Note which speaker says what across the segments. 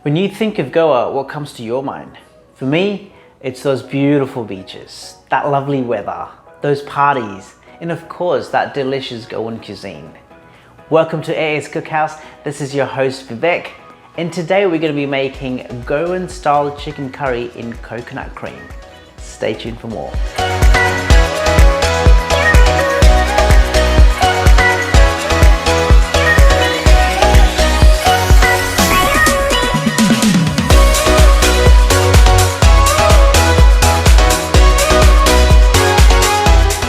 Speaker 1: When you think of Goa, what comes to your mind? For me, it's those beautiful beaches, that lovely weather, those parties, and of course, that delicious Goan cuisine. Welcome to AA's Cookhouse. This is your host Vivek, and today we're going to be making Goan style chicken curry in coconut cream. Stay tuned for more.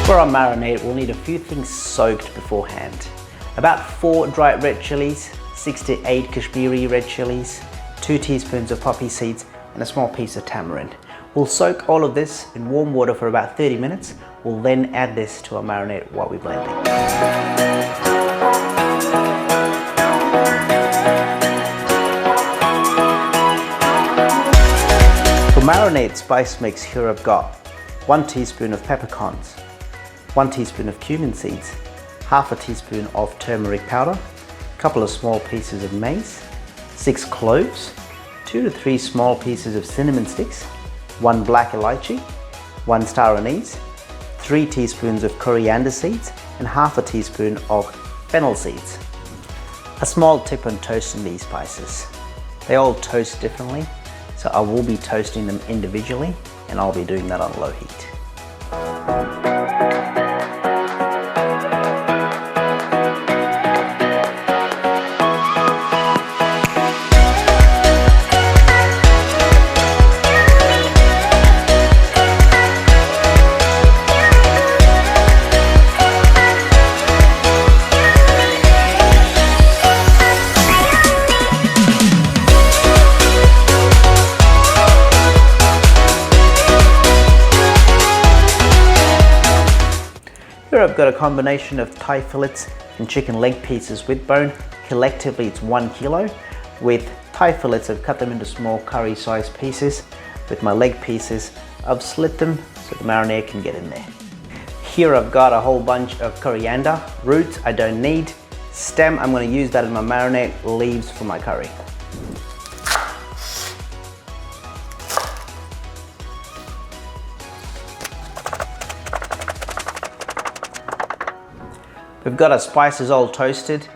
Speaker 1: For our marinade, we'll need a few things soaked beforehand. About 4 dried red chilies, 6 to 8 Kashmiri red chilies, 2 teaspoons of poppy seeds, and a small piece of tamarind. We'll soak all of this in warm water for about 30 minutes. We'll then add this to our marinade while we're blending. For marinade spice mix, here I've got 1 teaspoon of peppercorns, 1 teaspoon of cumin seeds, half a teaspoon of turmeric powder, a couple of small pieces of mace, 6 cloves, 2 to 3 small pieces of cinnamon sticks, 1 black elaichi, 1 star anise, 3 teaspoons of coriander seeds, and half a teaspoon of fennel seeds. A small tip on toasting these spices. They all toast differently, so I will be toasting them individually, and I'll be doing that on low heat. Here I've got a combination of Thai fillets and chicken leg pieces with bone. Collectively it's 1 kilo. With Thai fillets, I've cut them into small curry sized pieces. With my leg pieces, I've slit them so the marinade can get in there. Here I've got a whole bunch of coriander. Roots I don't need. Stem, I'm going to use that in my marinade. Leaves for my curry. We've got our spices all toasted.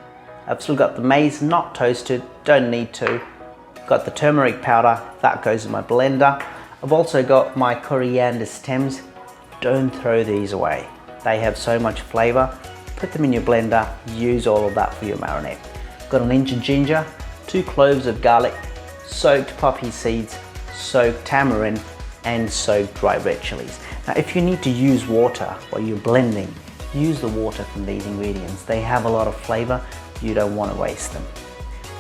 Speaker 1: I've still got the maize not toasted, don't need to. Got the turmeric powder, that goes in my blender. I've also got my coriander stems. Don't throw these away. They have so much flavor. Put them in your blender, use all of that for your marinade. Got an inch of ginger, 2 cloves of garlic, soaked poppy seeds, soaked tamarind, and soaked dry red chilies. Now if you need to use water while you're blending, use the water from these ingredients. They have a lot of flavor. You don't want to waste them.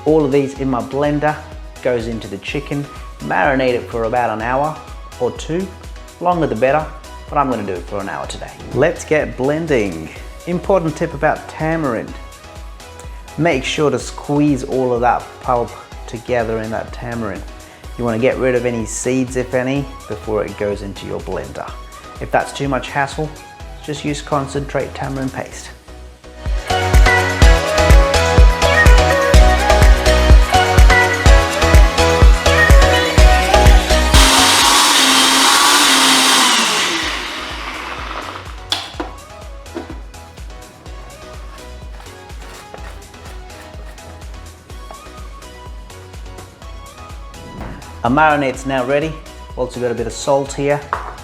Speaker 1: All of these in my blender goes into the chicken. Marinate it for about an hour or 2. Longer the better, but I'm going to do it for an hour today. Let's get blending. Important tip about tamarind. Make sure to squeeze all of that pulp together in that tamarind. You want to get rid of any seeds, if any, before it goes into your blender. If that's too much hassle, just use concentrate tamarind paste. Our marinade's now ready. Also got a bit of salt here.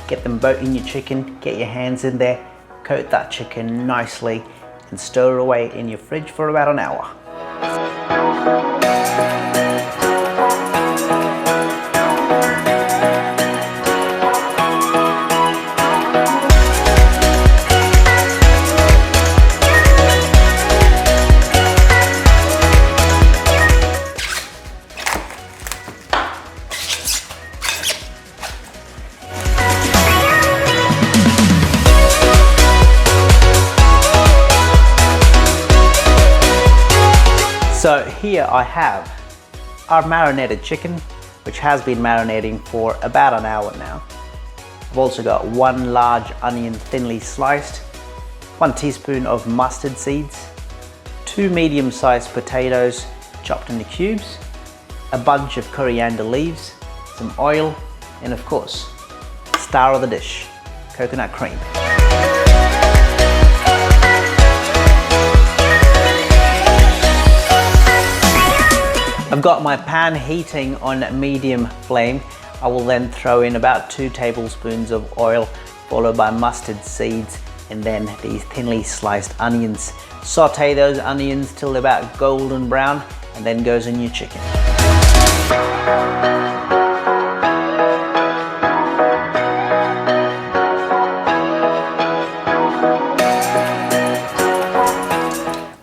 Speaker 1: Get them both in your chicken, get your hands in there, coat that chicken nicely, and store it away in your fridge for about an hour. So here I have our marinated chicken, which has been marinating for about an hour now. I've also got 1 large onion thinly sliced, 1 teaspoon of mustard seeds, 2 medium-sized potatoes chopped into cubes, a bunch of coriander leaves, some oil, and of course, star of the dish, coconut cream. I've got my pan heating on medium flame. I will then throw in about 2 tablespoons of oil, followed by mustard seeds, and then these thinly sliced onions. Saute those onions till they're about golden brown, and then goes in your chicken.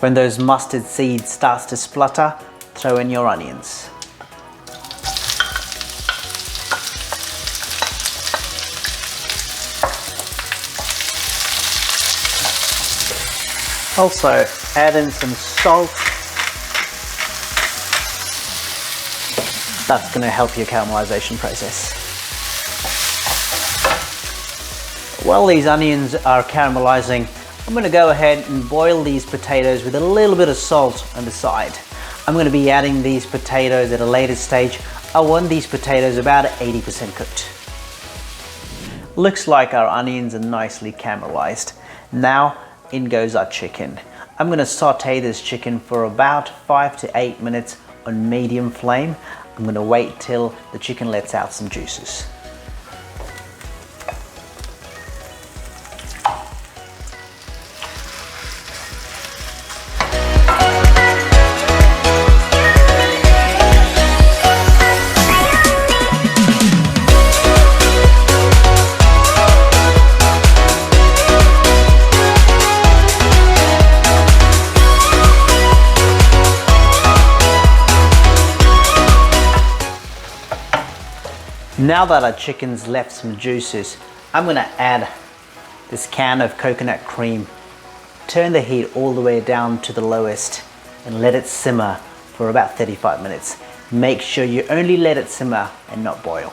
Speaker 1: When those mustard seeds starts to splutter, throw in your onions. Also, add in some salt. That's going to help your caramelization process. While these onions are caramelizing, I'm going to go ahead and boil these potatoes with a little bit of salt on the side. I'm going to be adding these potatoes at a later stage. I want these potatoes about 80% cooked. Looks like our onions are nicely caramelized. Now in goes our chicken. I'm going to saute this chicken for about 5 to 8 minutes on medium flame. I'm going to wait till the chicken lets out some juices. Now that our chicken's left some juices, I'm going to add this can of coconut cream. Turn the heat all the way down to the lowest and let it simmer for about 35 minutes. Make sure you only let it simmer and not boil.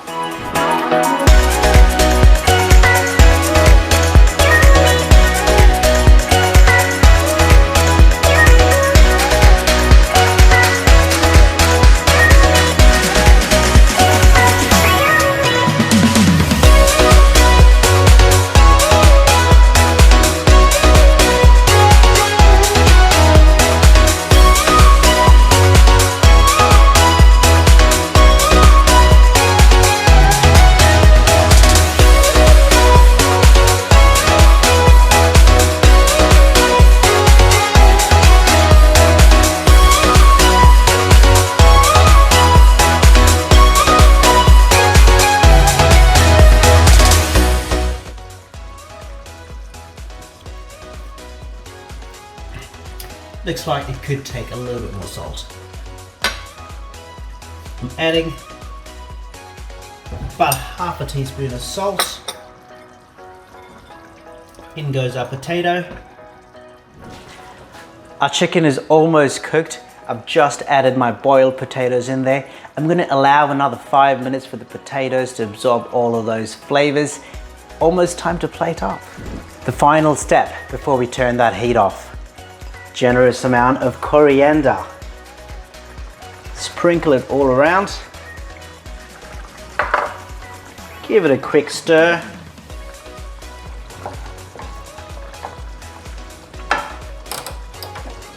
Speaker 1: Looks like it could take a little bit more salt. I'm adding about half a teaspoon of salt. In goes our potato. Our chicken is almost cooked. I've just added my boiled potatoes in there. I'm going to allow another 5 minutes for the potatoes to absorb all of those flavors. Almost time to plate up. The final step before we turn that heat off. Generous amount of coriander. Sprinkle it all around. Give it a quick stir.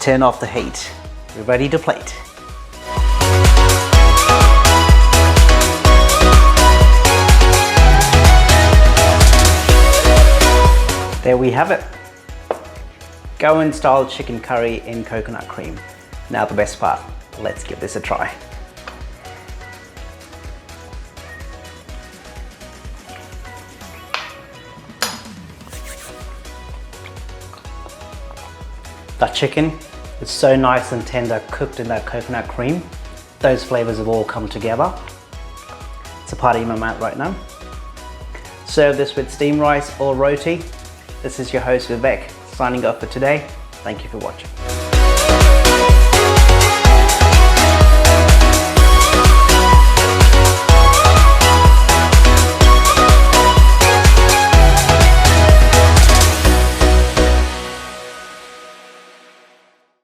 Speaker 1: Turn off the heat. We're ready to plate. There we have it. Goan style chicken curry in coconut cream. Now the best part, let's give this a try. That chicken is so nice and tender, cooked in that coconut cream. Those flavors have all come together. It's a party in my mouth right now. Serve this with steamed rice or roti. This is your host Vivek, signing off for today. Thank you for watching.